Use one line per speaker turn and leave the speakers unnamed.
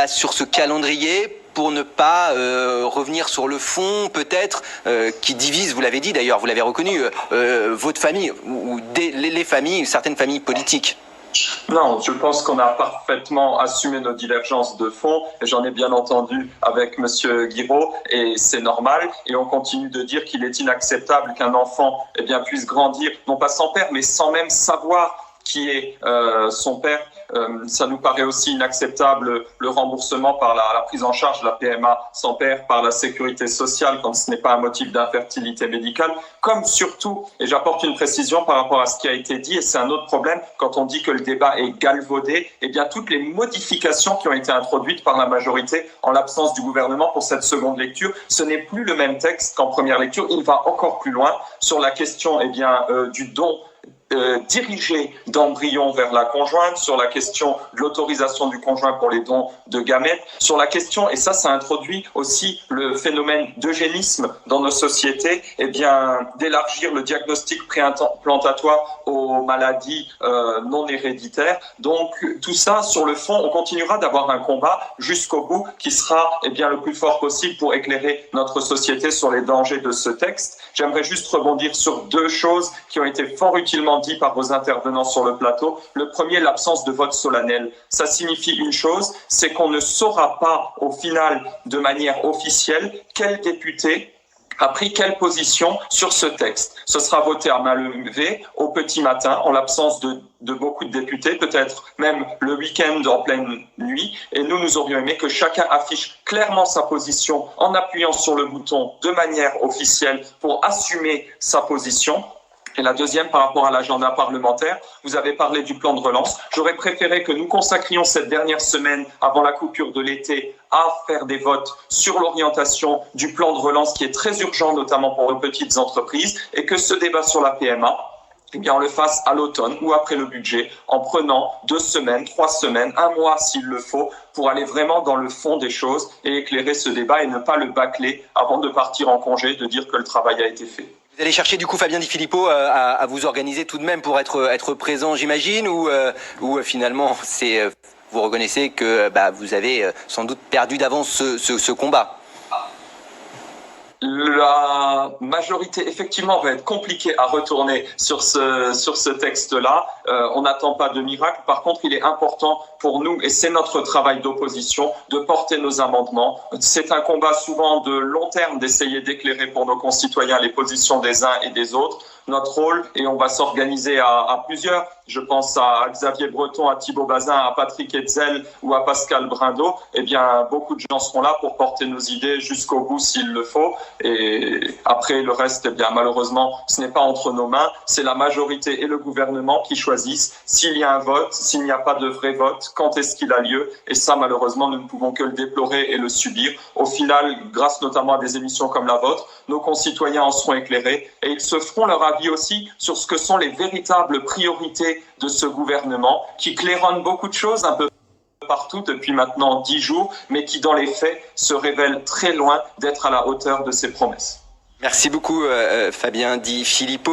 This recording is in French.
sur ce calendrier pour ne pas revenir sur le fond, peut-être, qui divise, vous l'avez dit d'ailleurs, vous l'avez reconnu, votre famille, ou les familles, certaines familles politiques?
Non, je pense qu'on a parfaitement assumé nos divergences de fond, et j'en ai bien entendu avec Monsieur Guiraud, et c'est normal, et on continue de dire qu'il est inacceptable qu'un enfant puisse grandir, non pas sans père, mais sans même savoir qui est son père. Ça nous paraît aussi inacceptable le remboursement par la prise en charge de la PMA sans père par la sécurité sociale quand ce n'est pas un motif d'infertilité médicale, comme surtout, et j'apporte une précision par rapport à ce qui a été dit, et c'est un autre problème, quand on dit que le débat est galvaudé, toutes les modifications qui ont été introduites par la majorité en l'absence du gouvernement pour cette seconde lecture, ce n'est plus le même texte qu'en première lecture, il va encore plus loin sur la question du don dirigé d'embryons vers la conjointe, sur la question de l'autorisation du conjoint pour les dons de gamètes, sur la question, et ça introduit aussi le phénomène d'eugénisme dans nos sociétés, d'élargir le diagnostic préimplantatoire aux maladies non héréditaires. Donc tout ça, sur le fond, on continuera d'avoir un combat jusqu'au bout qui sera le plus fort possible pour éclairer notre société sur les dangers de ce texte. J'aimerais juste rebondir sur deux choses qui ont été fort utilement dit par vos intervenants sur le plateau. Le premier, l'absence de vote solennel. Ça signifie une chose, c'est qu'on ne saura pas au final de manière officielle quel député a pris quelle position sur ce texte. Ce sera voté à main levée au petit matin, en l'absence de beaucoup de députés, peut-être même le week-end en pleine nuit. Et nous aurions aimé que chacun affiche clairement sa position en appuyant sur le bouton de manière officielle pour assumer sa position. Et la deuxième, par rapport à l'agenda parlementaire, vous avez parlé du plan de relance. J'aurais préféré que nous consacrions cette dernière semaine, avant la coupure de l'été, à faire des votes sur l'orientation du plan de relance qui est très urgent, notamment pour les petites entreprises, et que ce débat sur la PMA, on le fasse à l'automne ou après le budget, en prenant 2 semaines, 3 semaines, 1 mois s'il le faut, pour aller vraiment dans le fond des choses et éclairer ce débat et ne pas le bâcler avant de partir en congé, de dire que le travail a été fait.
Vous allez chercher du coup Fabien Di Filippo à vous organiser tout de même pour être présent, j'imagine, ou finalement vous reconnaissez que vous avez sans doute perdu d'avance ce combat?
La majorité, effectivement, va être compliquée à retourner sur ce texte-là. On n'attend pas de miracle. Par contre, il est important pour nous, et c'est notre travail d'opposition, de porter nos amendements. C'est un combat souvent de long terme d'essayer d'éclairer pour nos concitoyens les positions des uns et des autres. Notre rôle, et on va s'organiser à plusieurs, je pense à Xavier Breton, à Thibault Bazin, à Patrick Hetzel ou à Pascal Brindeau, beaucoup de gens seront là pour porter nos idées jusqu'au bout s'il le faut. Et après, le reste, malheureusement, ce n'est pas entre nos mains. C'est la majorité et le gouvernement qui choisissent s'il y a un vote, s'il n'y a pas de vrai vote, quand est-ce qu'il a lieu. Et ça, malheureusement, nous ne pouvons que le déplorer et le subir. Au final, grâce notamment à des émissions comme la vôtre, nos concitoyens en seront éclairés et ils se feront leur avis aussi sur ce que sont les véritables priorités de ce gouvernement qui claironnent beaucoup de choses un peu partout depuis maintenant 10 jours, mais qui dans les faits se révèlent très loin d'être à la hauteur de ses promesses.
Merci beaucoup Fabien Di Filippo.